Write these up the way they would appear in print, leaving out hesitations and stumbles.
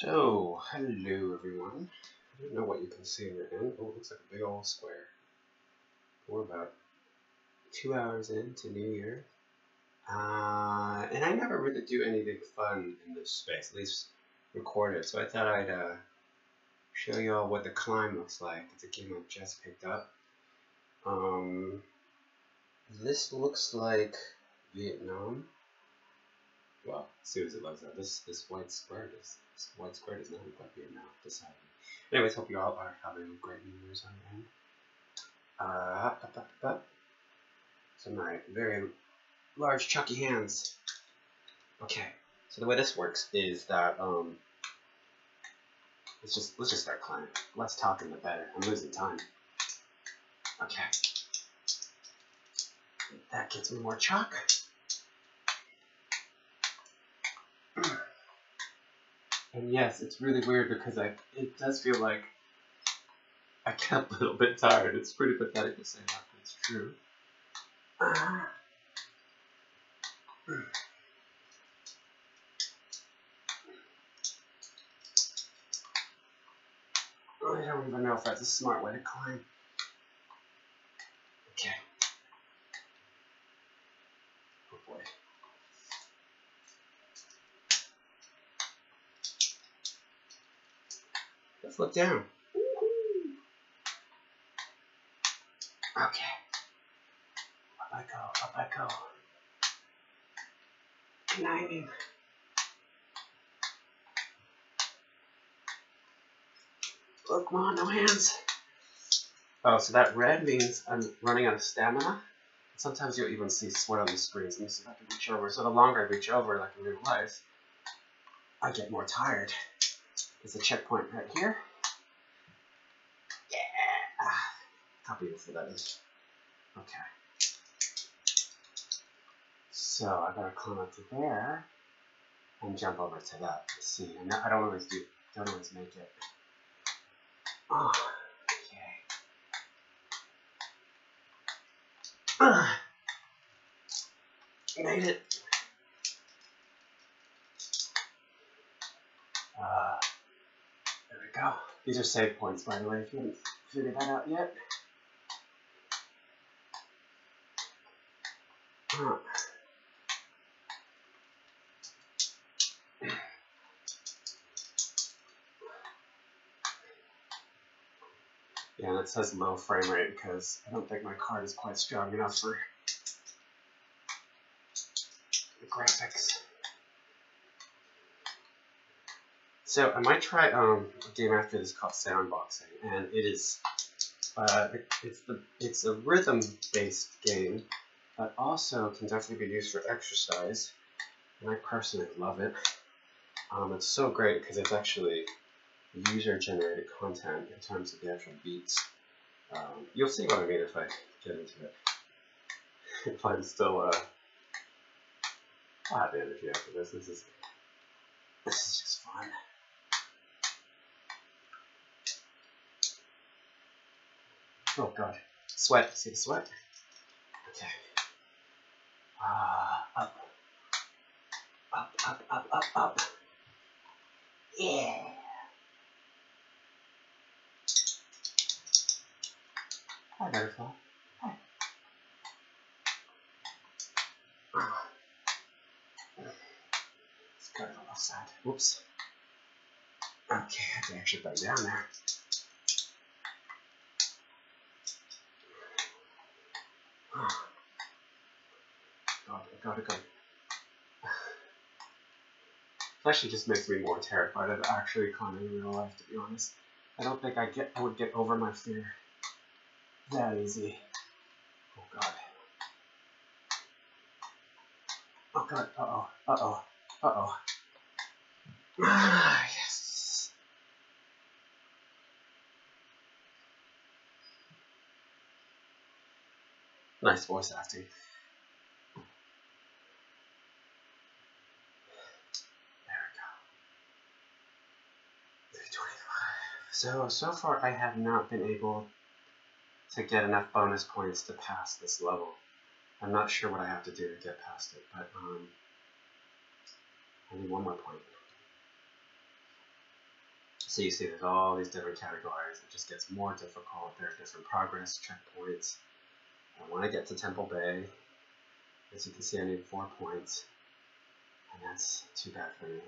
So, hello everyone. I don't know what you can see in your end. Oh, it looks like a big old square. We're about 2 hours into New Year. And I never really do anything fun in this space, at least recorded. So I thought I'd show you all what the climb looks like. It's a game I just picked up. This looks like Vietnam. Well, as soon as it looks like this white square does. This white square does not look like Vietnam, decidedly. Anyways, hope you all are having a great New Year's on your end. So my very large chunky hands. Okay, so the way this works is that let's just start climbing. Less talking the better. I'm losing time. Okay, that gets me more chalk. And yes, it's really weird because it does feel like I get a little bit tired. It's pretty pathetic to say that, but it's true. I don't even know if that's a smart way to climb. Okay. Oh boy. Let's look down. Okay. Up I go, up I go. Climbing. Oh, come on, no hands. Oh, so that red means I'm running out of stamina. Sometimes you'll even see sweat on the screens. Let me see if I can reach over. So the longer I reach over, like in real life, I get more tired. There's a checkpoint right here. Yeah! How beautiful that is. Okay. So I gotta climb up to there and jump over to that. Let's see. I don't always make it. Oh, okay. Made it. There we go. These are save points, by the way, if you haven't figured that out yet. Yeah, and it says low frame rate because I don't think my card is quite strong enough for the graphics. So I might try a game after this called Soundboxing, and it is it's a rhythm-based game that also can definitely be used for exercise, and I personally love it. It's so great because it's actually user-generated content in terms of the actual beats. You'll see what I mean if I get into it. If I'm still I'll have energy after this. This is just fun. Oh god, sweat. See the sweat? Okay. Up, up, up, up, up, up. Yeah. Hi, butterfly. Hi. Let's go to the left side. Whoops. Okay, I have to actually put it down there. Gotta go. It actually just makes me more terrified of actually climbing in real life, to be honest. I don't think I would get over my fear that easy. Oh god. Oh god. Uh-oh. Uh-oh. Uh-oh. Ah, yes. Nice voice acting. So far I have not been able to get enough bonus points to pass this level. I'm not sure what I have to do to get past it, but I need one more point. So you see there's all these different categories. It just gets more difficult. There are different progress checkpoints. I want to get to Temple Bay. As you can see, I need 4 points. And that's too bad for me.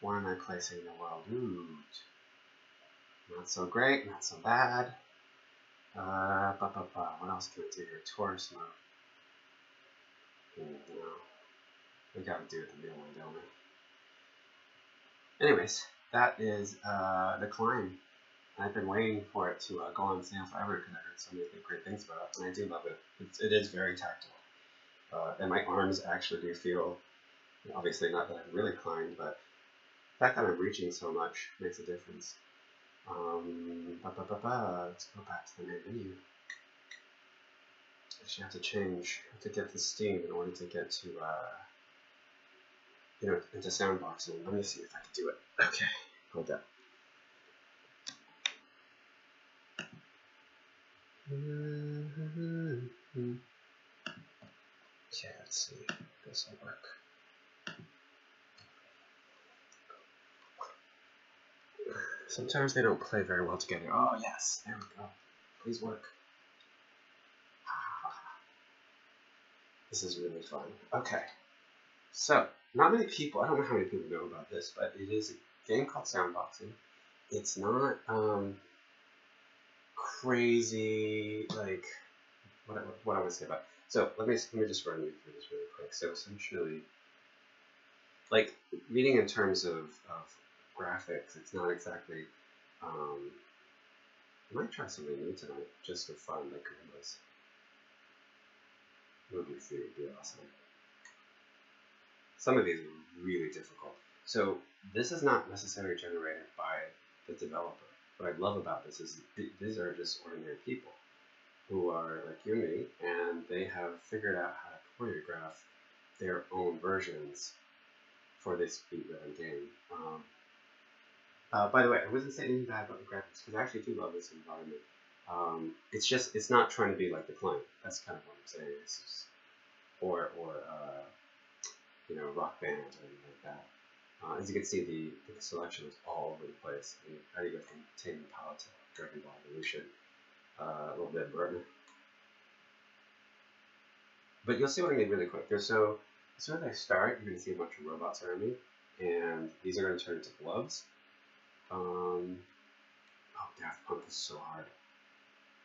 Where am I placing the world? Ooh. Not so great, not so bad. What else can I do here? Tourist mode. No. We gotta do it the real one, don't we? Anyways, that is the climb. I've been waiting for it to go on sale forever because I heard so many great things about it, and I do love it. It is very tactile. And my arms actually do feel, obviously not that I've really climbed, but the fact that I'm reaching so much makes a difference. Let's go back to the main menu. Actually, I have to change. I have to get the Steam in order to get to, into soundboxing. Let me see if I can do it. Okay, hold up. Okay, let's see. This will work. Sometimes they don't play very well together. Oh yes, there we go. Please work. This is really fun. Okay, so not many people, I don't know how many people know about this, but it is a game called Soundboxing. It's not crazy, like, what I want to say about it. So let me just run you through this really quick. So essentially, like, reading in terms of graphics, it's not exactly, I might try something new tonight, just for fun, like Goombas. Movie food would be awesome. Some of these are really difficult. So this is not necessarily generated by the developer. What I love about this is these are just ordinary people who are like you and me, and they have figured out how to choreograph their own versions for this beat rhythm game. By the way, I wasn't saying anything bad about the graphics because I actually do love this environment. It's not trying to be like the client. That's kind of what I'm saying. It's just, or Rock Band or anything like that. As you can see, the selection is all over the place. I mean, how do you go from Tame Impala to Dragon Ball Evolution? A little bit of Burton. But you'll see what I mean really quick. As soon as I start, you're going to see a bunch of robots around me, and these are going to turn into gloves. Oh, Daft Punk is so hard.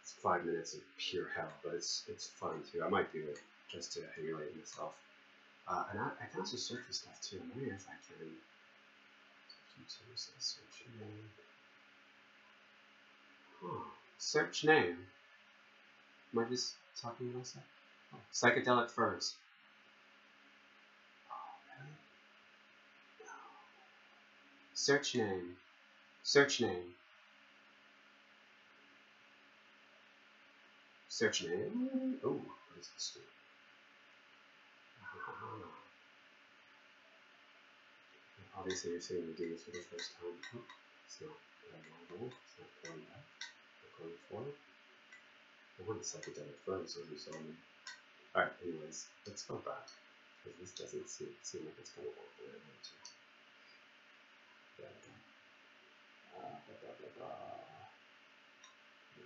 It's 5 minutes of pure hell, but it's fun too. I might do it just to emulate myself. And I can also search for stuff too. I'm wondering if I can search name. Huh. Search name. Am I just talking to myself? Oh, psychedelic furs. Oh, really? No. Search name. Search name. Search name. Oh, what is this do? Obviously, you're seeing me do this for the first time. Oh, it's not normal. It's not going back. Not going forward. I want a psychedelic furs, as you saw me. Alright, anyways, let's go back. Because this doesn't seem like it's going to work the way I want to.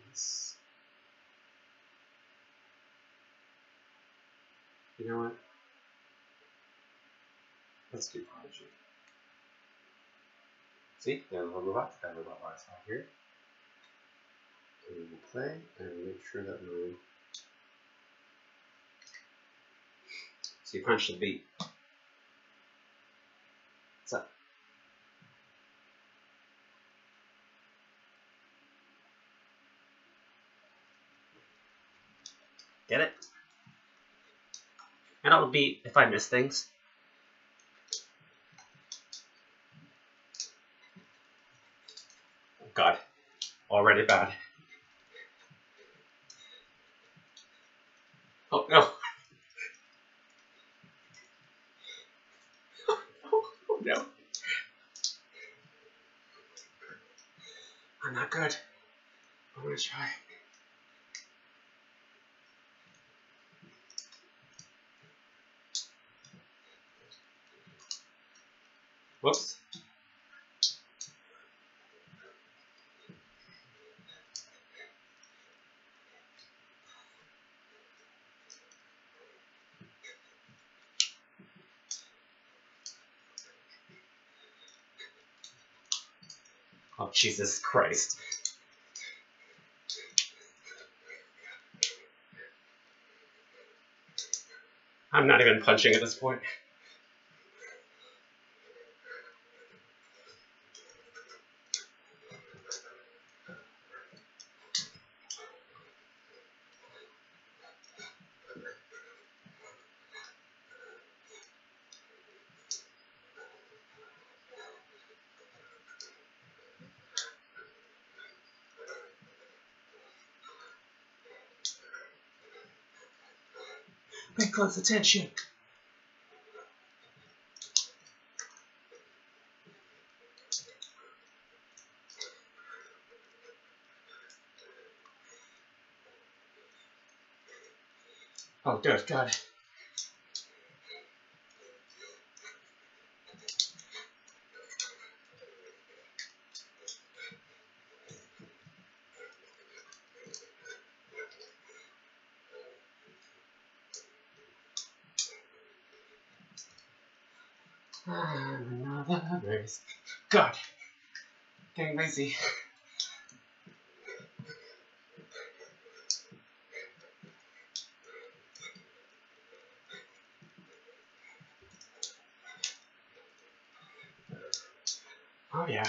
Yes. You know what? Let's do Prodigy. See, there are the robot lights out here. And we will play and make sure that we. So you punch the beat. What's up? Get it? And I'll beat if I miss things. Oh God, already bad. Oh no. Oh no. I'm not good. I'm gonna try. Whoops. Oh, Jesus Christ. I'm not even punching at this point. Pay close attention. Oh, good God. Another race. God. Getting lazy. Oh, yeah.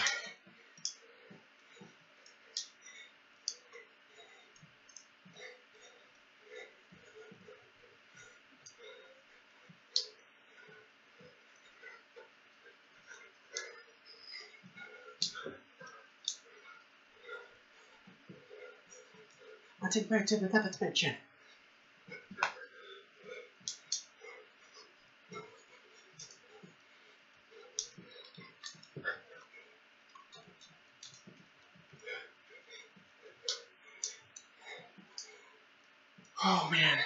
I'll take back to the third dimension. Oh, man.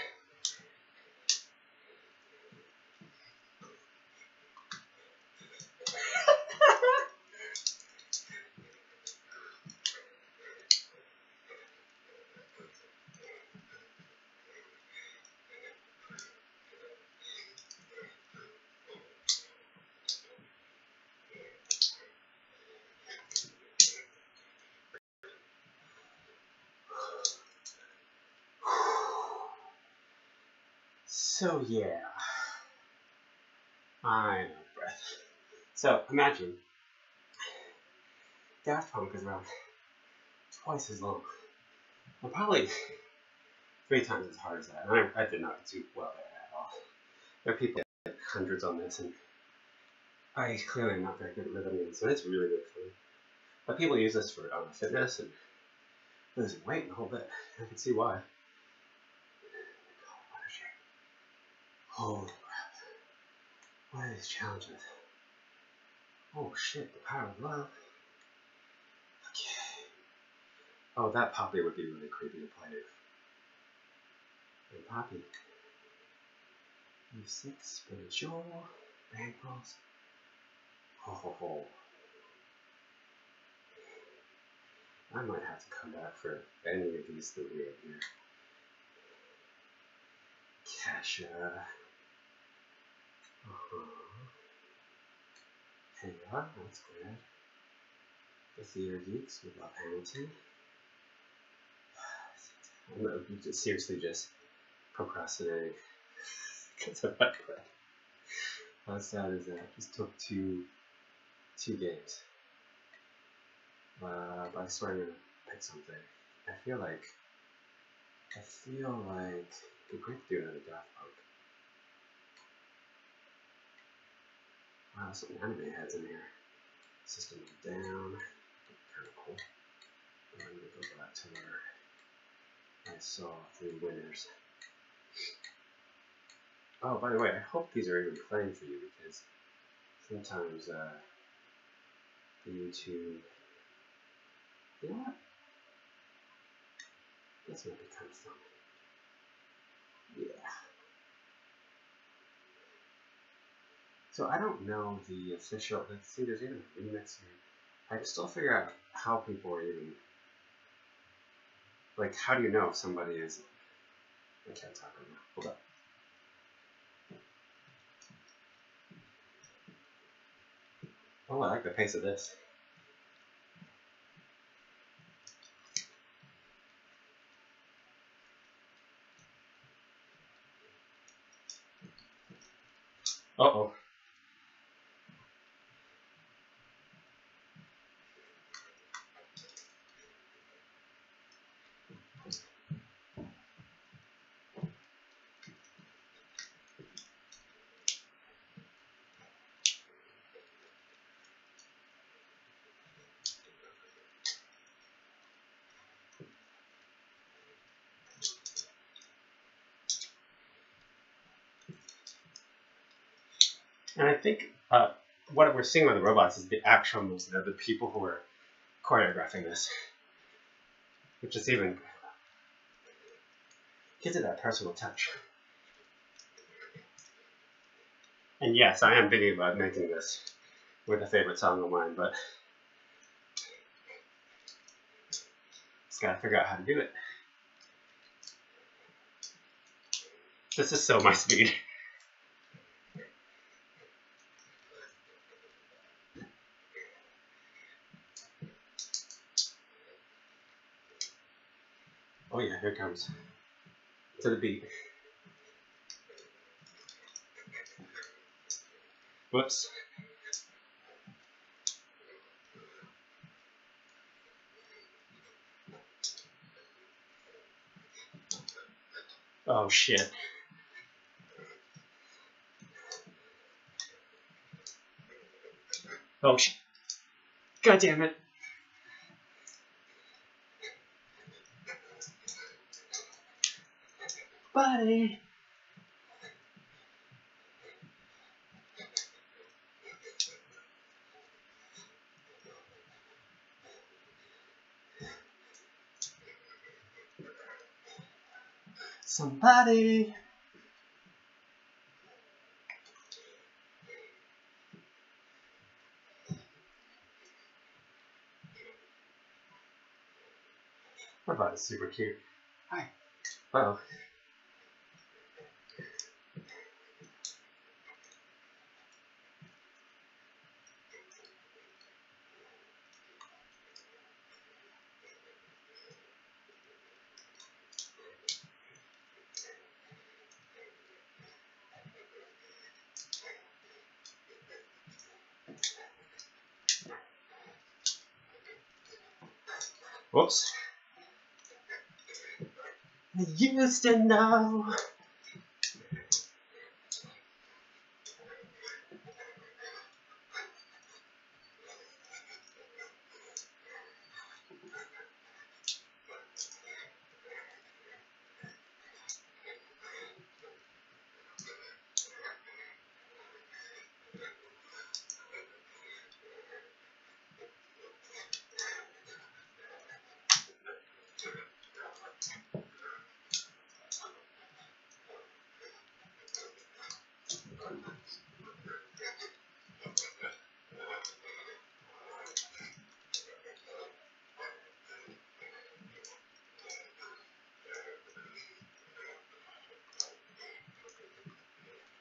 So, yeah. I'm out of breath. So, imagine. Daft Punk is around twice as long. Well, probably 3 times as hard as that. And I did not do well there at all. There are people that get hundreds on this, and I clearly am not very good at rhythm music, so it's really, really fun. But people use this for fitness and losing weight and a whole bit. I can see why. Holy crap. What are these challenges? Oh shit, the power of love. Okay. Oh, that Poppy would be really creepy to play. And Poppy. E6, spiritual, bank rolls. Ho ho ho. I might have to come back for any of these that we have here. Kasha. Hey, that's good. The Theater Geeks with Bob Hamilton. I'm seriously just procrastinating because of my breath. How sad is that? Just took two games. But I swear I'm gonna pick something. I feel like it'd be great to do another Daft Punk. Wow, some anime heads in here. System of a Down. Kind of cool. I'm gonna go back to where I saw 3 winners. Oh, by the way, I hope these are even playing for you because sometimes the YouTube. You know what? This might be kind of fun. Yeah. So I don't know the official. Let's see, there's even a remix here. I can still figure out how people are even. Like, how do you know if somebody is? I can't talk right now. Hold up. Oh, I like the pace of this. Uh-oh. And I think what we're seeing with the robots is the actual moves. They're the people who are choreographing this, which is even gives it that personal touch. And yes, I am thinking about making this with a favorite song of mine, but just gotta figure out how to do it. This is so my speed. Oh yeah, here it comes. To the beat. Whoops. Oh shit. Oh shit. God damn it. Buddy. Somebody. Robot is super cute. Hi. Uh-oh. Whoops. I used to know.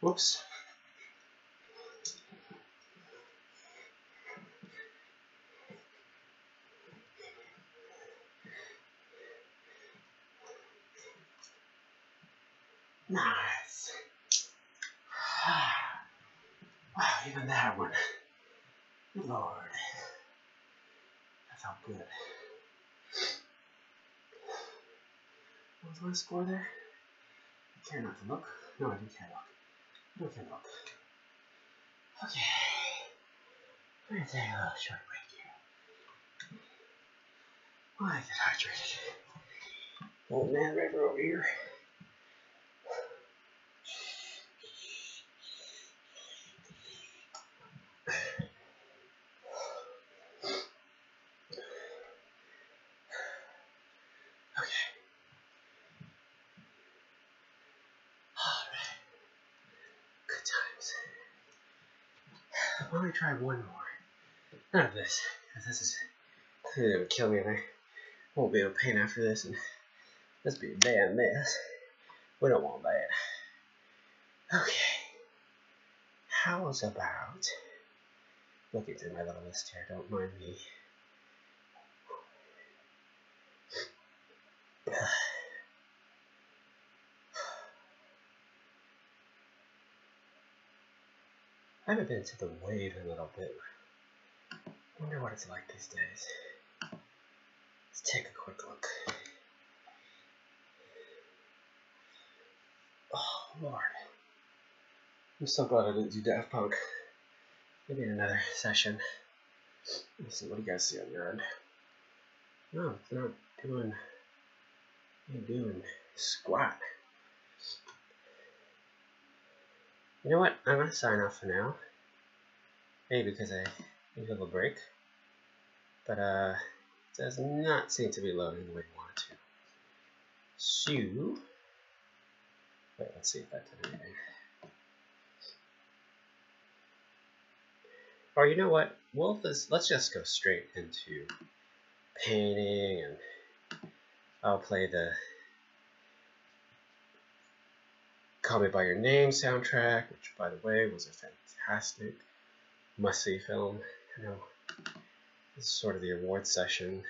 Whoops. Nice. Wow, even that one. Good Lord. That felt good. What was my score there? I care not to look. No, I do care look. I do care look. Okay. We're gonna take a little short break here. Well, I get hydrated. Old man river over here. Alright. Good times. why don't we try one more? None of this, because this would kill me and I won't be able to paint after this, and this would be a damn mess. We don't want that. Okay. How's about looking through my little list here? Don't mind me. I haven't been to the wave in a little bit. Wonder what it's like these days. Let's take a quick look. Oh, Lord. I'm so glad I didn't do Daft Punk. Maybe in another session. Let's see, what do you guys see on your end? No, it's not doing, squat. You know what? I'm going to sign off for now. Maybe because I need a little break. But, it does not seem to be loading the way you want it to. So, wait, let's see if that did anything. Or you know what? Let's just go straight into painting, and I'll play the Call Me By Your Name soundtrack, which, by the way, was a fantastic must-see film. I know this is sort of the award session.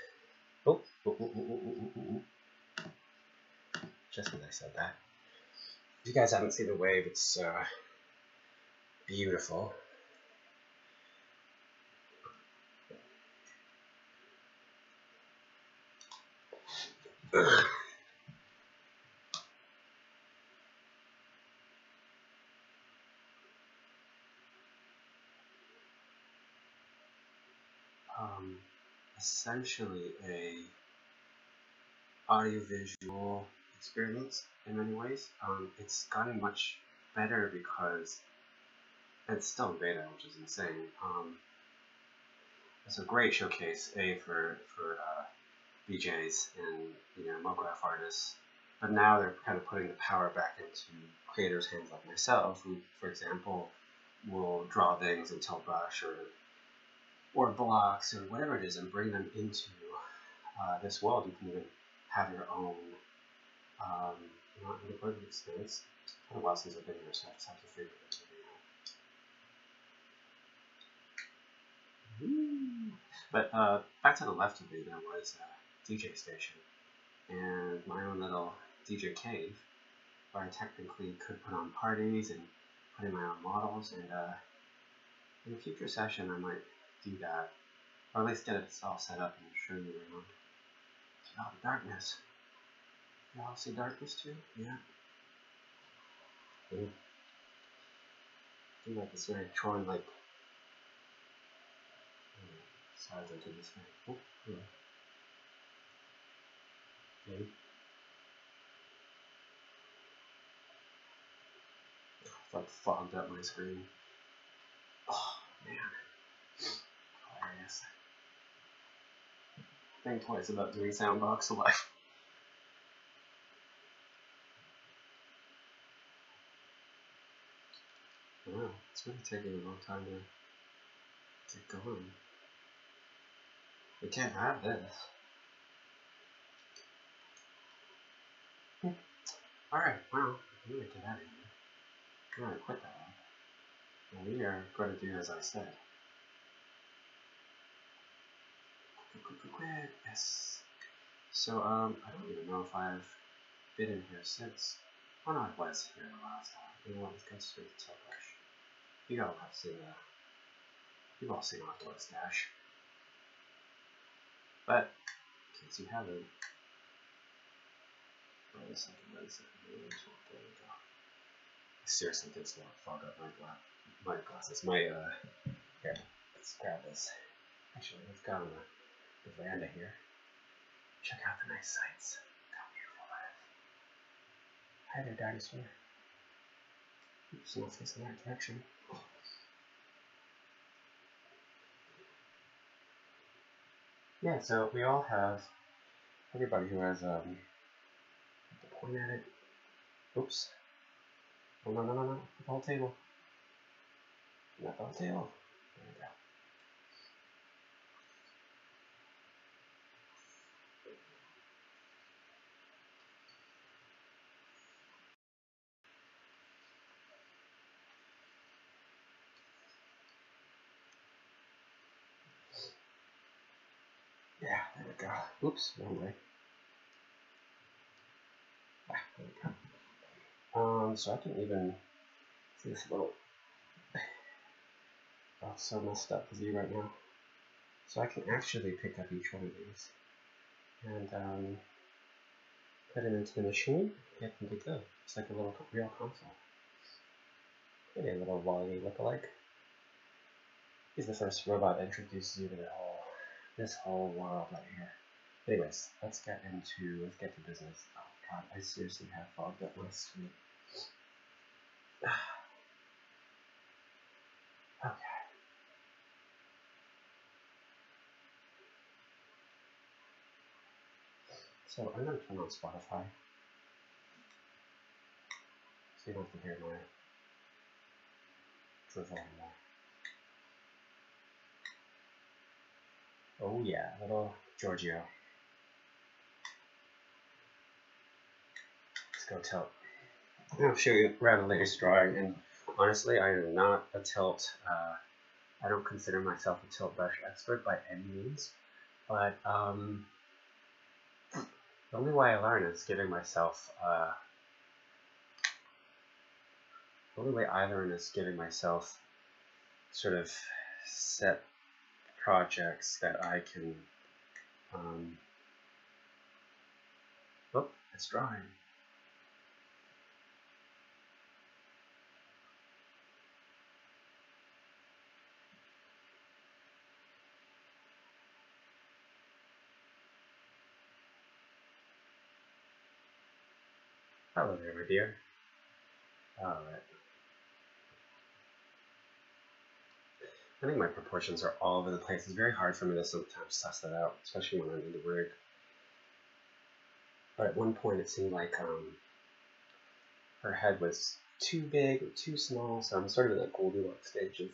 Just as I said that. If you guys haven't seen The Wave, it's beautiful. Essentially a audiovisual experience in many ways. It's gotten much better because it's still in beta, which is insane. It's a great showcase, for BJs and MoGraph artists. But now they're kind of putting the power back into creators' hands like myself, who, for example, will draw things in Tilt-Brush or blocks or whatever it is and bring them into this world. You can even have your own independent experience. It's been a while since I've been here, so I just have to figure it out. But back to the left of me, there was a DJ station and my own little DJ cave where I technically could put on parties and put in my own models, and in a future session I might do that, or at least get it all set up and show you around. Oh, the darkness. Y'all see darkness too? Yeah. I feel like it's very Tron like. Sorry I did this thing. Oh, hello. Okay. It's like fogged up my screen. Oh man. Hilarious. Think twice about doing Soundbox live. Wow, it's really taking a long time to get going. We can't have this. Alright, well, I'm gonna get out of here. I'm gonna quit that one. And we are going to do as I said. Quick. Yes. So, I don't even know if I've been in here since. Oh no, I was here the last time. You know what, let's go straight to Tilt-Brush. You all have seen you've all seen Octo's Dash. But, in case you haven't, wait a second. There we go. I seriously did still fog up my glasses. Here, let's grab this. Actually, let's go on the veranda here. Check out the nice sights. How beautiful that is. Hi there, dinosaur. Oops, not facing that direction. Yeah, so we all have, everybody who has, to point at it. Oops. No. The whole table. Not the whole table. God, oops, wrong way. There we go. So I can even see this little, oh, so messed up with you right now. So I can actually pick up each one of these and put it into the machine, get them to go. It's like a little real console. Maybe a little Wall-E lookalike. He's the first robot that introduces you to this whole world right here. Anyways, let's get to business. Oh God, I seriously have fogged up my screen. Okay. So I'm gonna turn on Spotify, so you don't have to hear my drivel anymore. Oh yeah, little Giorgio. Let's go tilt. I'll show you around the latest drawing, and honestly, I am not a tilt. I don't consider myself a tilt brush expert by any means, but the only way I learn is giving myself. The only way I learn is giving myself sort of set projects that I can. Oh, it's drawing. Hello there, my dear. Alright. I think my proportions are all over the place. It's very hard for me to sometimes suss that out, especially when I'm in the rig. But at one point it seemed like her head was too big or too small, so I'm sort of in that Goldilocks stage of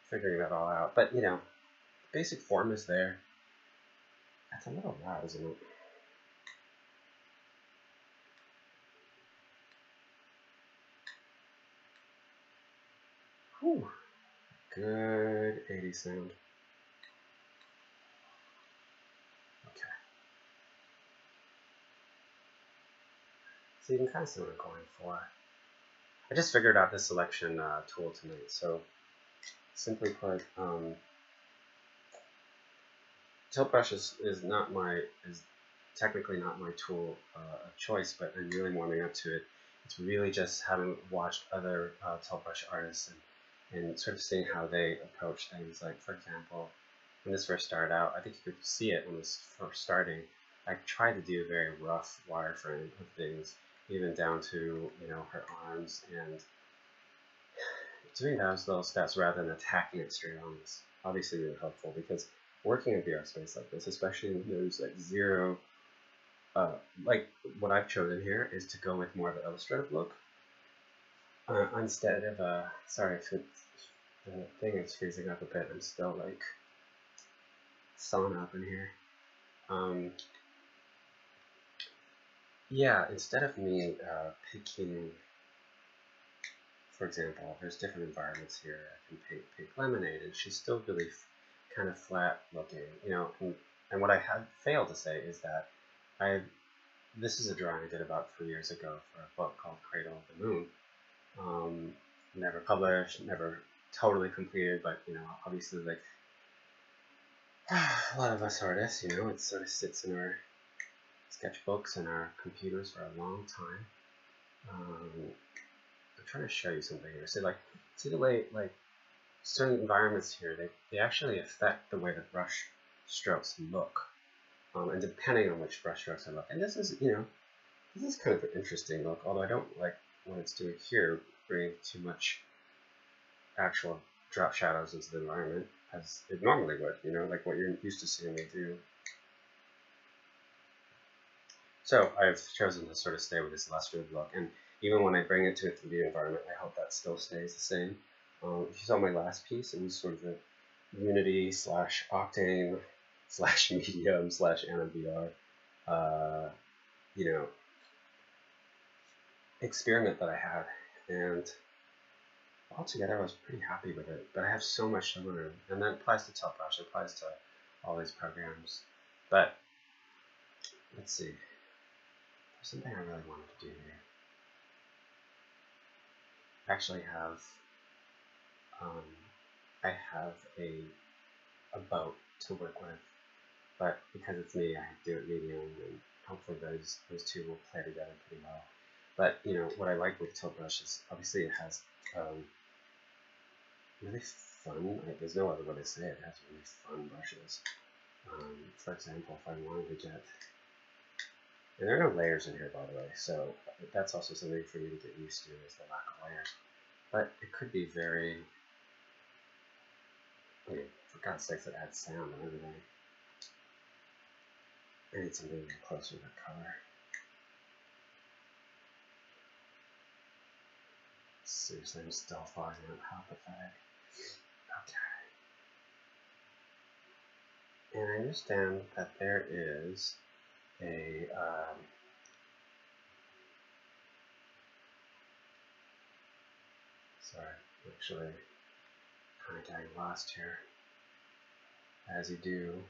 figuring that all out. But, you know, the basic form is there. That's a little loud, isn't it? Whew. Good 80 sound. Okay. So you can kind of see what I'm going for. I just figured out this selection tool tonight. So simply put, tilt brush is technically not my tool of choice, but I'm really warming up to it. It's really just having watched other tilt brush artists and sort of seeing how they approach things. Like, for example, when this first started out, I think you could see it when it was first starting. I tried to do a very rough wireframe of things, even down to, you know, her arms, and doing those little steps rather than attacking it straight on is obviously really helpful, because working in VR space like this, especially when there's like zero, like what I've chosen here is to go with more of an illustrative look instead of sorry if the thing is freezing up a bit. I'm still like sauna up in here. Yeah, instead of me picking, for example, there's different environments here. I can paint Pink Lemonade, and she's still really kind of flat looking, you know. And what I have failed to say is that this is a drawing I did about 3 years ago for a book called Cradle of the Moon. Never published, never totally completed, but, you know, obviously, like a lot of us artists, you know, it sort of sits in our sketchbooks and our computers for a long time. I'm trying to show you something here. So, like, see the way, like, certain environments here, they actually affect the way the brush strokes look. And depending on which brush strokes I look. And this is, you know, this is kind of an interesting look, although I don't like what it's doing here, bringing too much actual drop shadows into the environment, as it normally would, you know, like what you're used to seeing me do. So I've chosen to sort of stay with this illustrative look, and even when I bring it to a 3D environment, I hope that still stays the same. If you saw my last piece, it was sort of a Unity / Octane / Medium / AnimVR, you know, experiment that I had, and altogether I was pretty happy with it. But I have so much to learn, and that applies to tilt brush, it applies to all these programs. But let's see. There's something I really wanted to do here. I actually have I have a boat to work with, but because it's me, I have to do it medium, and hopefully those two will play together pretty well. But you know what I like with Tilt Brush is obviously it has really fun. There's no other way to say it. It has really fun brushes. For example, if I wanted to get, and there are no layers in here by the way, so that's also something for you to get used to is the lack of layers. But it could be very, I mean, for God's sakes, it adds sound and everything. I need something closer to color. Seriously, I'm still finding out how pathetic. Okay. And I understand that there is a sorry, actually kind of getting lost here, as you do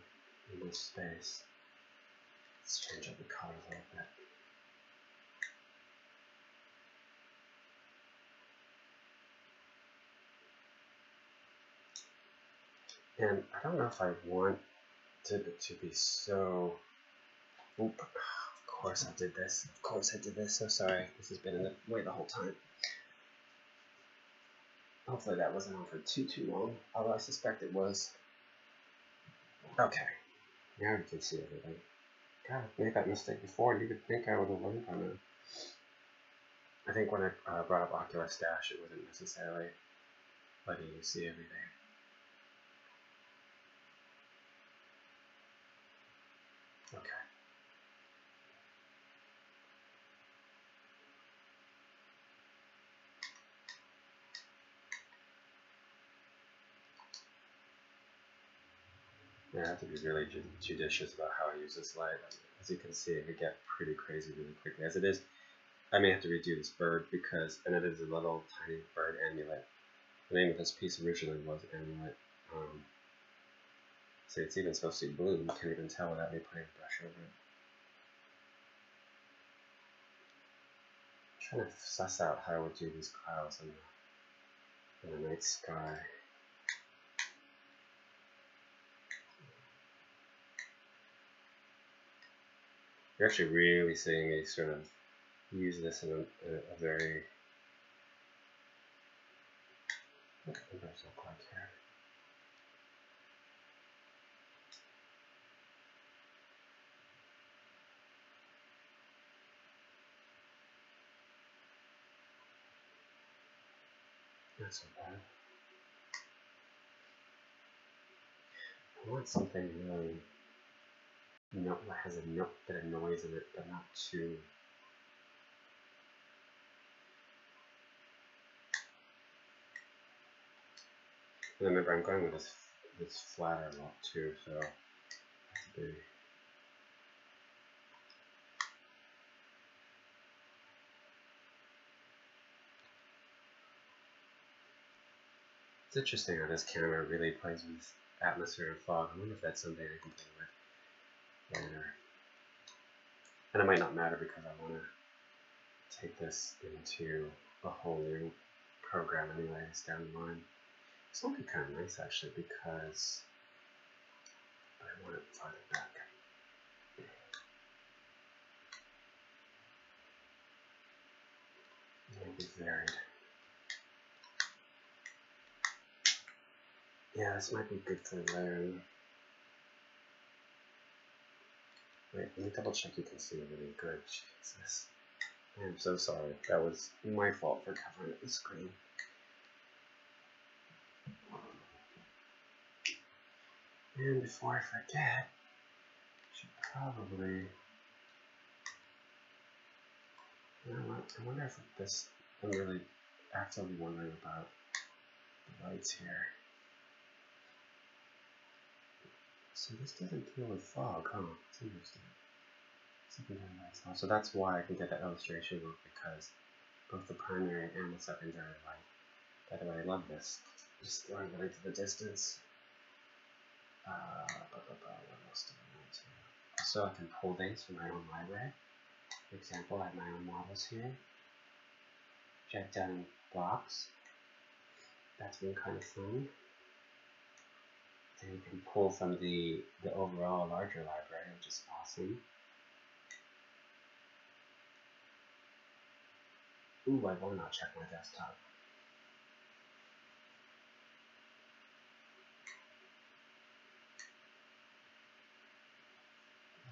in this space. Let's change up the colors a little bit. And I don't know if I want to be so. Oop. Of course I did this. Of course I did this. So sorry. This has been in the way the whole time. Hopefully that wasn't on for too long. Although I suspect it was. Okay. Now you can see everything. God, I made that mistake before. You would think I would have learned by now. I think when I brought up Oculus Dash, it wasn't necessarily letting you see everything. Okay. Yeah, I have to be really judicious about how I use this light. As you can see, it could get pretty crazy really quickly. As it is, I may have to redo this bird because, and it is a little tiny bird amulet. The name of this piece originally was Amulet. See, it's even supposed to be blue. You can't even tell without me putting a brush over it. I'm trying to suss out how I would do these clouds in the night sky. You're actually really seeing me sort of use this in a very, what do the numbers look like here? Not so bad. I want something really, that has a bit of noise in it, but not too. And remember, I'm going with this flatter look too, so I have to be. It's interesting how this camera really plays with atmosphere and fog. I wonder if that's something I can play with later. And it might not matter because I want to take this into a whole new program anyways down the line. This might be kind of nice actually because I want it farther back. Maybe varied. Yeah, this might be good for layering. Wait, let me double check you can see really good. Jesus. I'm so sorry. That was my fault for covering up the screen. And before I forget, I should probably. You know what? I wonder if this. I'm really actively wondering about the lights here. So this doesn't deal with fog, huh? It's interesting. So that's why I can get that illustration work because both the primary and the secondary light. By the way, I love this. Just throwing it into the distance. What else do I want to do? so I can pull things from my own library. For example, I have my own models here. Check down in blocks. That's been kind of fun. Then you can pull from the overall larger library, which is awesome. Ooh, I will not check my desktop.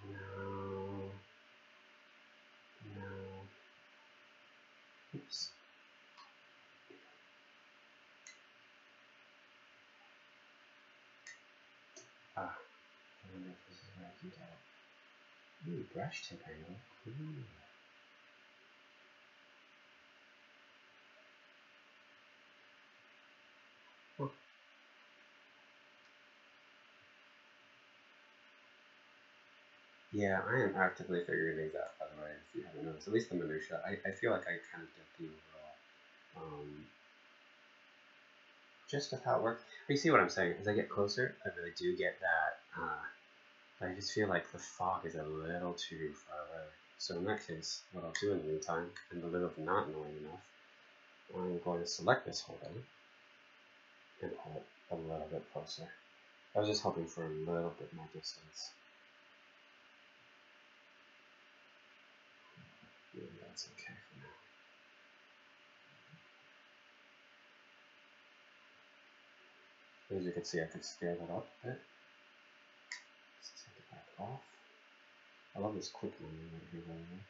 No. No. Oops. Ah, I wonder if this is where I can get it. Ooh, brush tip angle. Ooh. Huh. Yeah, I am actively figuring these out, by the way, if you haven't noticed. At least the minutia. I feel like I kind of get the overall gist of how it works. But you see what I'm saying? As I get closer, I really do get that, but I just feel like the fog is a little too far away. So in that case, what I'll do in the meantime, and the little not annoying enough, I'm going to select this whole thing and pull it a little bit closer. I was just hoping for a little bit more distance. Maybe that's okay for now. As you can see, I can scale it up a bit. Let's take it back off. I love this quick menu right here, by the way.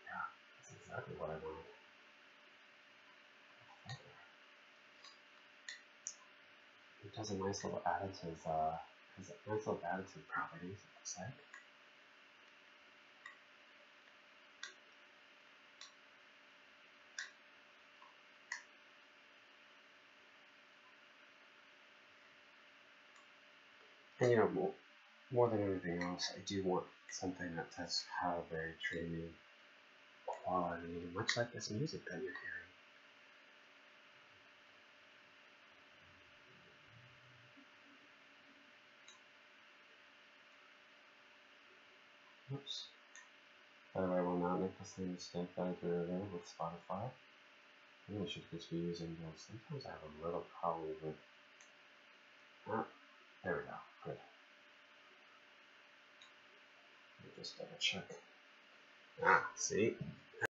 Yeah, that's exactly what I wanted. It does a nice little additive, has a nice little additive properties, it looks like. And you know, more than anything else, I do want something that does have a very dreamy quality, much like this music that you're hearing. Oops. By the way, I will not make the same mistake that I did earlier with Spotify. I really should just be using those. Sometimes I have a little problem with. Ah, there we go. Good. Let me just double check. Ah, see?